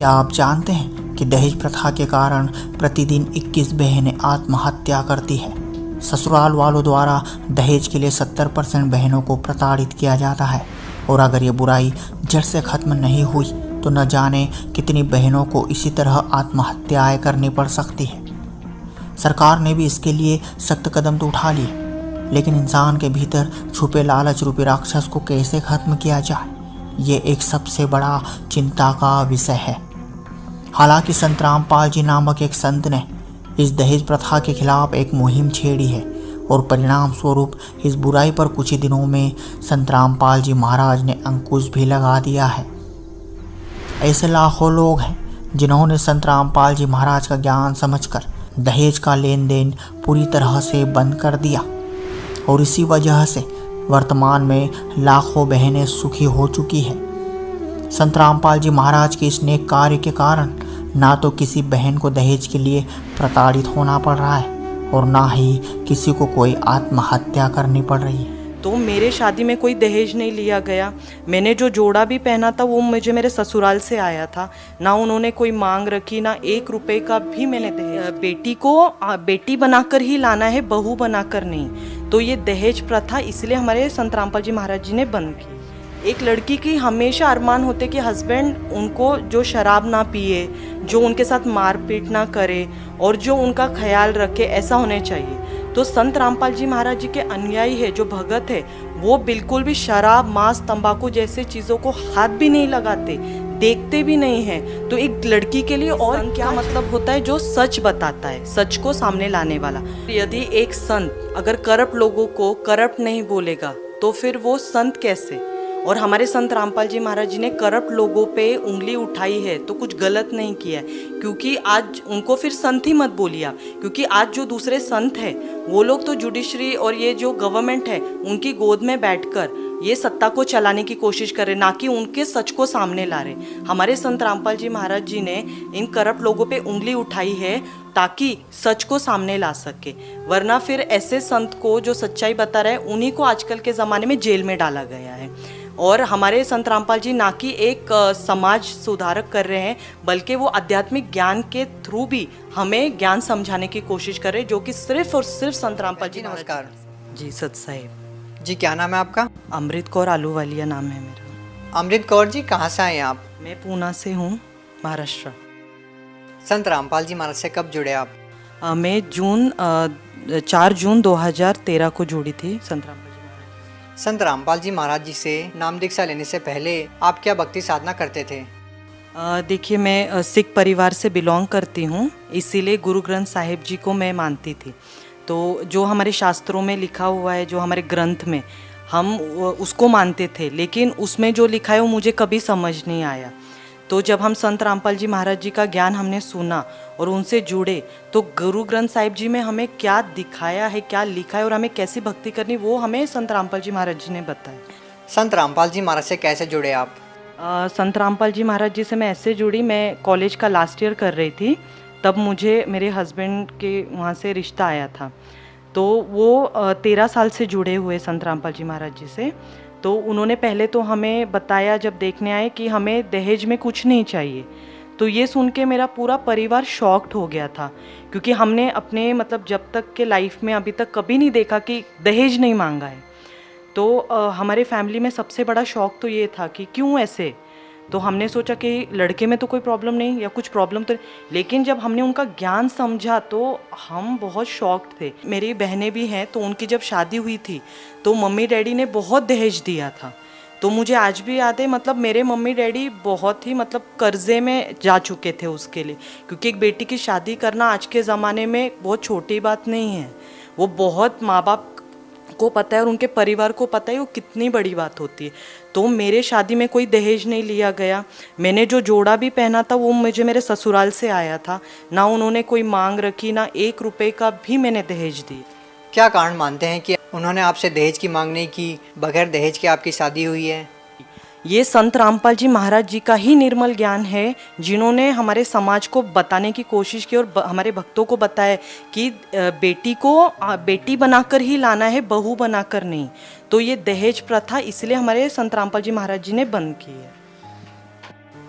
क्या आप जानते हैं कि दहेज प्रथा के कारण प्रतिदिन 21 बहनें आत्महत्या करती है। ससुराल वालों द्वारा दहेज के लिए 70% बहनों को प्रताड़ित किया जाता है और अगर ये बुराई जड़ से खत्म नहीं हुई तो न जाने कितनी बहनों को इसी तरह आत्महत्याएं करनी पड़ सकती है। सरकार ने भी इसके लिए सख्त कदम तो उठा लिए, लेकिन इंसान के भीतर छुपे लालच रूपी राक्षस को कैसे खत्म किया जाए, ये एक सबसे बड़ा चिंता का विषय है। हालांकि संत रामपाल जी नामक एक संत ने इस दहेज प्रथा के खिलाफ एक मुहिम छेड़ी है और परिणाम स्वरूप इस बुराई पर कुछ ही दिनों में संत रामपाल जी महाराज ने अंकुश भी लगा दिया है। ऐसे लाखों लोग हैं जिन्होंने संत रामपाल जी महाराज का ज्ञान समझकर दहेज का लेन देन पूरी तरह से बंद कर दिया और इसी वजह से वर्तमान में लाखों बहनें सुखी हो चुकी है। संत रामपाल जी महाराज के इस नेक कार्य के कारण ना तो किसी बहन को दहेज के लिए प्रताड़ित होना पड़ रहा है और ना ही किसी को कोई आत्महत्या करनी पड़ रही है। तो मेरे शादी में कोई दहेज नहीं लिया गया। मैंने जो जोड़ा भी पहना था वो मुझे मेरे ससुराल से आया था। ना उन्होंने कोई मांग रखी, ना 1 रुपए का भी मैंने दहेज। बेटी को बेटी बनाकर ही लाना है, बहू बनाकर नहीं। तो ये दहेज प्रथा इसलिए हमारे संत रामपाल जी महाराज जी ने बंद की। एक लड़की की हमेशा अरमान होते कि हस्बैंड उनको जो शराब ना पिए, जो उनके साथ मारपीट ना करे और जो उनका ख्याल रखे, ऐसा होने चाहिए। तो संत रामपाल जी महाराज जी के अनुयायी है, जो भगत है, वो बिल्कुल भी शराब, मांस, तंबाकू जैसे चीज़ों को हाथ भी नहीं लगाते, देखते भी नहीं है। तो एक लड़की के लिए और क्या मतलब होता है, जो सच बताता है, सच को सामने लाने वाला। यदि एक संत अगर करप्ट लोगों को करप्ट नहीं बोलेगा तो फिर वो संत कैसे? और हमारे संत रामपाल जी महाराज जी ने करप्ट लोगों पे उंगली उठाई है तो कुछ गलत नहीं किया है, क्योंकि आज उनको फिर संत ही मत बोलिए आप, क्योंकि आज जो दूसरे संत हैं वो लोग तो जुडिशरी और ये जो गवर्नमेंट है उनकी गोद में बैठकर ये सत्ता को चलाने की कोशिश कर रहे, ना कि उनके सच को सामने ला रहे। हमारे संत रामपाल जी महाराज जी ने इन करप्ट लोगों पे उंगली उठाई है ताकि सच को सामने ला सके, वरना फिर ऐसे संत को जो सच्चाई बता रहे हैं उन्हीं को आजकल के ज़माने में जेल में डाला गया है। और हमारे संत रामपाल जी ना कि एक समाज सुधारक कर रहे हैं, बल्कि वो आध्यात्मिक ज्ञान के थ्रू भी हमें ज्ञान समझाने की कोशिश कर रहे हैं, जो कि सिर्फ और सिर्फ संत रामपाल जी। नमस्कार जी सत साहिब जी, क्या नाम है आपका? अमृत कौर आलूवालिया नाम है मेरा। अमृत कौर जी, कहाँ से आए हैं आप? मैं पूना से हूँ, महाराष्ट्र। संत रामपाल जी महाराज से कब जुड़े आप? मैं 4 जून 2013 को जुड़ी थी संत रामपाल। संत रामपाल जी महाराज जी से नाम दीक्षा लेने से पहले आप क्या भक्ति साधना करते थे? देखिए, मैं सिख परिवार से बिलोंग करती हूँ, इसीलिए गुरु ग्रंथ साहिब जी को मैं मानती थी। तो जो हमारे शास्त्रों में लिखा हुआ है, जो हमारे ग्रंथ में, हम उसको मानते थे, लेकिन उसमें जो लिखा है वो मुझे कभी समझ नहीं आया। तो जब हम संत रामपाल जी महाराज जी का ज्ञान हमने सुना और उनसे जुड़े, तो गुरु ग्रंथ साहिब जी में हमें क्या दिखाया है, क्या लिखा है और हमें कैसी भक्ति करनी, वो हमें संत रामपाल जी महाराज जी ने बताया। संत रामपाल जी महाराज से कैसे जुड़े आप? संत रामपाल जी महाराज जी से मैं ऐसे जुड़ी, मैं कॉलेज का लास्ट ईयर कर रही थी, तब मुझे मेरे हस्बैंड के वहाँ से रिश्ता आया था। तो वो 13 साल से जुड़े हुए संत रामपाल जी महाराज जी से। तो उन्होंने पहले तो हमें बताया, जब देखने आए, कि हमें दहेज में कुछ नहीं चाहिए। तो ये सुन के मेरा पूरा परिवार शॉक्ड हो गया था, क्योंकि हमने अपने मतलब जब तक के लाइफ में अभी तक कभी नहीं देखा कि दहेज नहीं मांगा है। तो हमारे फैमिली में सबसे बड़ा शौक तो ये था कि क्यों ऐसे। तो हमने सोचा कि लड़के में तो कोई प्रॉब्लम नहीं, या कुछ प्रॉब्लम तो, लेकिन जब हमने उनका ज्ञान समझा तो हम बहुत शॉक्ड थे। मेरी बहनें भी हैं, तो उनकी जब शादी हुई थी तो मम्मी डैडी ने बहुत दहेज दिया था। तो मुझे आज भी याद है, मतलब मेरे मम्मी डैडी बहुत ही मतलब कर्जे में जा चुके थे उसके लिए, क्योंकि एक बेटी की शादी करना आज के ज़माने में बहुत छोटी बात नहीं है। वो बहुत माँ बाप को पता है और उनके परिवार को पता है वो कितनी बड़ी बात होती है। तो मेरे शादी में कोई दहेज नहीं लिया गया। मैंने जो जोड़ा भी पहना था वो मुझे मेरे ससुराल से आया था। ना उन्होंने कोई मांग रखी, ना 1 रुपए का भी मैंने दहेज दी। क्या कारण मानते हैं कि उन्होंने आपसे दहेज की मांग नहीं की, बगैर दहेज के आपकी शादी हुई है? ये संत रामपाल जी महाराज जी का ही निर्मल ज्ञान है, जिन्होंने हमारे समाज को बताने की कोशिश की और हमारे भक्तों को बताया कि बेटी को बेटी बनाकर ही लाना है, बहू बनाकर नहीं। तो ये दहेज प्रथा इसलिए हमारे संत रामपाल जी महाराज जी ने बंद की है।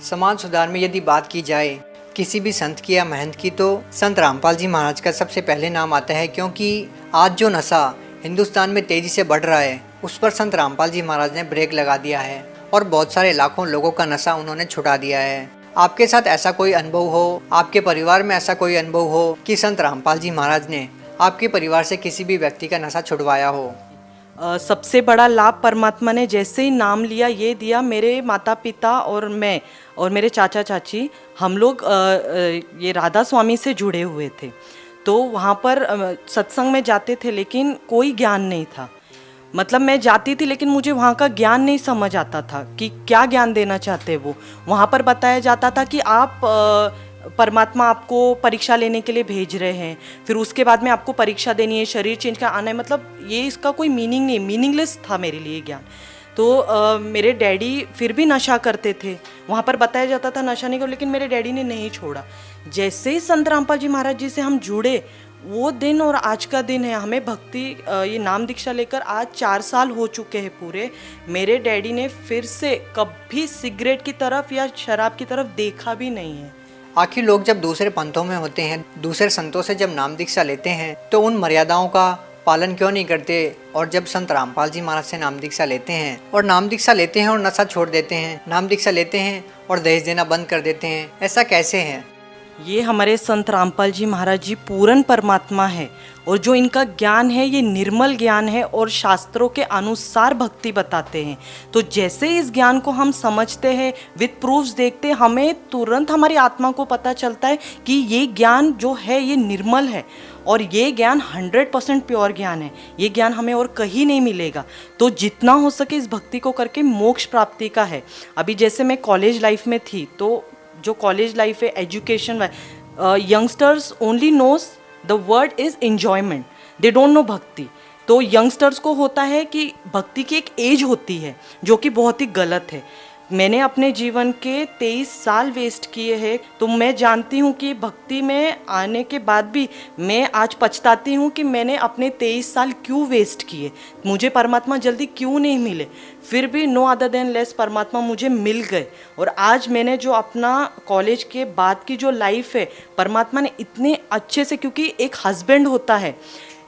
समाज सुधार में यदि बात की जाए किसी भी संत की या महंत की, तो संत रामपाल जी महाराज का सबसे पहले नाम आता है, क्योंकि आज जो नशा हिंदुस्तान में तेजी से बढ़ रहा है उस पर संत रामपाल जी महाराज ने ब्रेक लगा दिया है और बहुत सारे लाखों लोगों का नशा उन्होंने छुड़ा दिया है। आपके साथ ऐसा कोई अनुभव हो, आपके परिवार में ऐसा कोई अनुभव हो कि संत रामपाल जी महाराज ने आपके परिवार से किसी भी व्यक्ति का नशा छुड़वाया हो? सबसे बड़ा लाभ परमात्मा ने जैसे ही नाम लिया ये दिया, मेरे माता पिता और मैं और मेरे चाचा चाची हम लोग ये राधा स्वामी से जुड़े हुए थे। तो वहाँ पर सत्संग में जाते थे लेकिन कोई ज्ञान नहीं था। मतलब मैं जाती थी लेकिन मुझे वहाँ का ज्ञान नहीं समझ आता था कि क्या ज्ञान देना चाहते वो। वहाँ पर बताया जाता था कि आप परमात्मा आपको परीक्षा लेने के लिए भेज रहे हैं, फिर उसके बाद में आपको परीक्षा देनी है, शरीर चेंज का आना है। मतलब ये इसका कोई मीनिंग नहीं, मीनिंगलेस था मेरे लिए ज्ञान। तो मेरे डैडी फिर भी नशा करते थे, वहाँ पर बताया जाता था नशा नहीं करो, लेकिन मेरे डैडी ने नहीं छोड़ा। जैसे ही संत रामपाल जी महाराज जी से हम जुड़े वो दिन और आज का दिन है, हमें भक्ति ये नाम दीक्षा लेकर आज 4 साल हो चुके हैं पूरे। मेरे डैडी ने फिर से कभी सिगरेट की तरफ या शराब की तरफ देखा भी नहीं है। आखिर लोग जब दूसरे पंथों में होते हैं, दूसरे संतों से जब नाम दीक्षा लेते हैं, तो उन मर्यादाओं का पालन क्यों नहीं करते? और जब संत रामपाल जी महाराज से नाम दीक्षा लेते हैं और नशा छोड़ देते हैं, नाम दीक्षा लेते हैं और दहेज देना बंद कर देते हैं, ऐसा कैसे है? ये हमारे संत रामपाल जी महाराज जी पूर्ण परमात्मा है और जो इनका ज्ञान है ये निर्मल ज्ञान है और शास्त्रों के अनुसार भक्ति बताते हैं। तो जैसे इस ज्ञान को हम समझते हैं, विद प्रूफ्स देखते हैं, हमें तुरंत हमारी आत्मा को पता चलता है कि ये ज्ञान जो है ये निर्मल है और ये ज्ञान 100% प्योर ज्ञान है। ये ज्ञान हमें और कहीं नहीं मिलेगा। तो जितना हो सके इस भक्ति को करके मोक्ष प्राप्ति का है। अभी जैसे मैं कॉलेज लाइफ में थी, तो जो कॉलेज लाइफ है, education, youngsters only knows the word is enjoyment, they don't know भक्ति। तो यंगस्टर्स को होता है कि भक्ति की एक एज होती है जो कि बहुत ही गलत है। मैंने अपने जीवन के 23 साल वेस्ट किए हैं, तो मैं जानती हूँ कि भक्ति में आने के बाद भी मैं आज पछताती हूँ कि मैंने अपने 23 साल क्यों वेस्ट किए, मुझे परमात्मा जल्दी क्यों नहीं मिले। फिर भी नो अदर देन लेस परमात्मा मुझे मिल गए और आज मैंने जो अपना कॉलेज के बाद की जो लाइफ है, परमात्मा ने इतने अच्छे से, क्योंकि एक हस्बैंड होता है,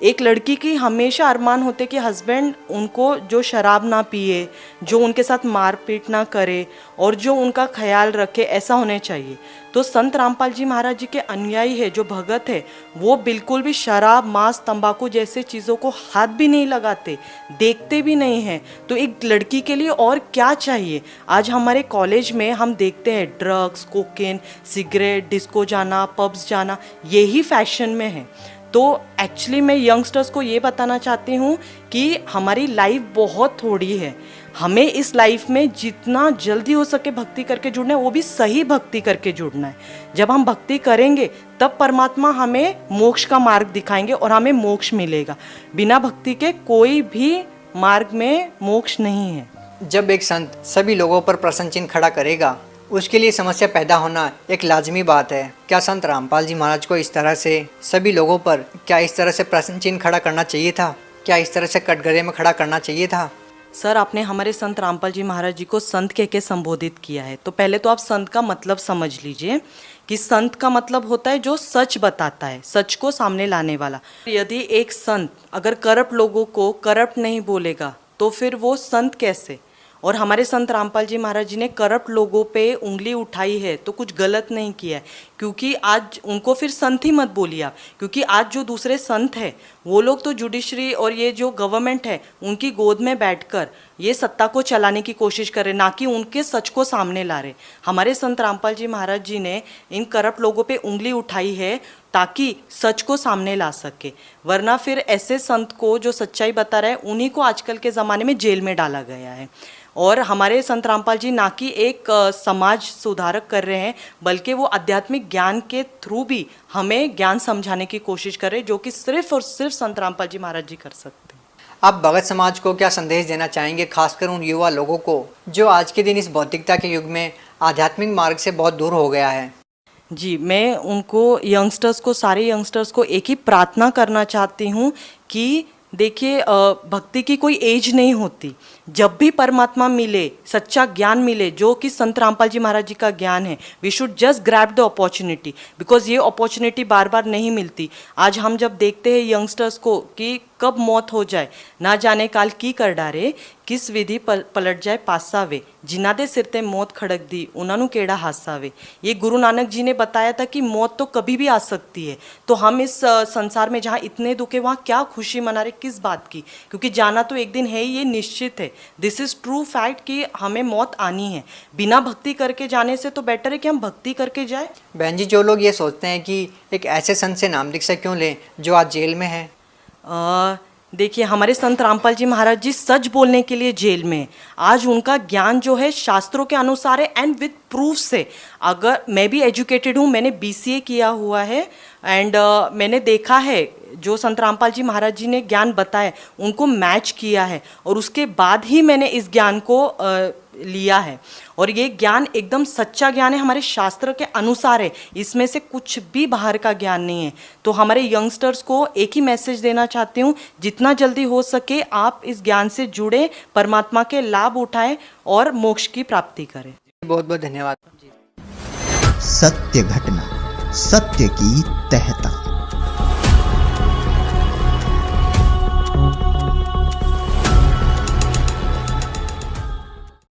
एक लड़की की हमेशा अरमान होते कि हस्बैंड उनको जो शराब ना पिए, जो उनके साथ मारपीट ना करे और जो उनका ख्याल रखे, ऐसा होने चाहिए। तो संत रामपाल जी महाराज जी के अनुयायी है, जो भगत है, वो बिल्कुल भी शराब, मांस, तंबाकू जैसे चीज़ों को हाथ भी नहीं लगाते, देखते भी नहीं हैं। तो एक लड़की के लिए और क्या चाहिए? आज हमारे कॉलेज में हम देखते हैं ड्रग्स, कोकेन, सिगरेट, डिस्को जाना, पब्स जाना, यही फैशन में है। तो एक्चुअली मैं यंगस्टर्स को ये बताना चाहती हूँ कि हमारी लाइफ बहुत थोड़ी है, हमें इस लाइफ में जितना जल्दी हो सके भक्ति करके जुड़ना है, वो भी सही भक्ति करके जुड़ना है। जब हम भक्ति करेंगे तब परमात्मा हमें मोक्ष का मार्ग दिखाएंगे और हमें मोक्ष मिलेगा। बिना भक्ति के कोई भी मार्ग में मोक्ष नहीं है। जब एक संत सभी लोगों पर प्रश्न चिन्ह खड़ा करेगा, उसके लिए समस्या पैदा होना एक लाजमी बात है। क्या संत रामपाल जी महाराज को इस तरह से सभी लोगों पर इस तरह से प्रश्न चिन्ह खड़ा करना चाहिए था? क्या इस तरह से कटघरे में खड़ा करना चाहिए था? सर, आपने हमारे संत रामपाल जी महाराज जी को संत कह के संबोधित किया है, तो पहले तो आप संत का मतलब समझ लीजिए कि संत का मतलब होता है जो सच बताता है, सच को सामने लाने वाला। यदि एक संत अगर करप्ट लोगों को करप्ट नहीं बोलेगा तो फिर वो संत कैसे? और हमारे संत रामपाल जी महाराज जी ने करप्ट लोगों पे उंगली उठाई है तो कुछ गलत नहीं किया है, क्योंकि आज उनको फिर संत ही मत बोलिए आप, क्योंकि आज जो दूसरे संत हैं वो लोग तो जुडिशरी और ये जो गवर्नमेंट है उनकी गोद में बैठकर ये सत्ता को चलाने की कोशिश कर रहे, ना कि उनके सच को सामने ला रहे। हमारे संत रामपाल जी महाराज जी ने इन करप्ट लोगों पे उंगली उठाई है ताकि सच को सामने ला सके, वरना फिर ऐसे संत को जो सच्चाई बता रहा है उन्हीं को आजकल के ज़माने में जेल में डाला गया है। और हमारे संत रामपाल जी ना कि एक समाज सुधारक कर रहे हैं, बल्कि वो आध्यात्मिक ज्ञान के थ्रू भी हमें ज्ञान समझाने की कोशिश कर रहे हैं, जो कि सिर्फ और सिर्फ संत रामपाल जी महाराज जी कर सकते हैं। आप भगत समाज को क्या संदेश देना चाहेंगे, खासकर उन युवा लोगों को जो आज के दिन इस भौतिकता के युग में आध्यात्मिक मार्ग से बहुत दूर हो गया है? जी, मैं उनको यंगस्टर्स को, सारे यंगस्टर्स को एक ही प्रार्थना करना चाहती हूँ कि देखिए, भक्ति की कोई एज नहीं होती। जब भी परमात्मा मिले, सच्चा ज्ञान मिले, जो कि संत रामपाल जी महाराज जी का ज्ञान है, we should just grab the opportunity, because ये अपॉर्चुनिटी बार बार नहीं मिलती। आज हम जब देखते हैं यंगस्टर्स को कि कब मौत हो जाए, ना जाने काल की कर डारे, किस विधि पलट जाए पासा वे, जिन्ना दे सिर ते मौत खड़क दी उन्होंने केड़ा हासा वे। ये गुरु नानक जी ने बताया था कि मौत तो कभी भी आ सकती है। तो हम इस संसार में जहाँ इतने दुखे, वहाँ क्या खुशी मना रहे, किस बात की? क्योंकि जाना तो एक दिन है ही, ये निश्चित है। दिस इज़ ट्रू फैक्ट कि हमें मौत आनी है। बिना भक्ति करके जाने से तो बेटर है कि हम भक्ति करके जाए। बहन जी, जो लोग ये सोचते हैं कि एक ऐसे संत से नाम दीक्षा क्यों लें जो आज जेल में है? देखिए, हमारे संत रामपाल जी महाराज जी सच बोलने के लिए जेल में हैं। आज उनका ज्ञान जो है शास्त्रों के अनुसार है एंड विद प्रूफ से। अगर मैं भी एजुकेटेड हूँ, मैंने BCA किया हुआ है एंड मैंने देखा है जो संत रामपाल जी महाराज जी ने ज्ञान बताया, उनको मैच किया है और उसके बाद ही मैंने इस ज्ञान को लिया है। और ये ज्ञान एकदम सच्चा ज्ञान है, हमारे शास्त्र के अनुसार है, इसमें से कुछ भी बाहर का ज्ञान नहीं है। तो हमारे यंगस्टर्स को एक ही मैसेज देना चाहती हूँ, जितना जल्दी हो सके आप इस ज्ञान से जुड़े, परमात्मा के लाभ उठाएं और मोक्ष की प्राप्ति करें। बहुत बहुत धन्यवाद। सत्य घटना, सत्य की तह तक।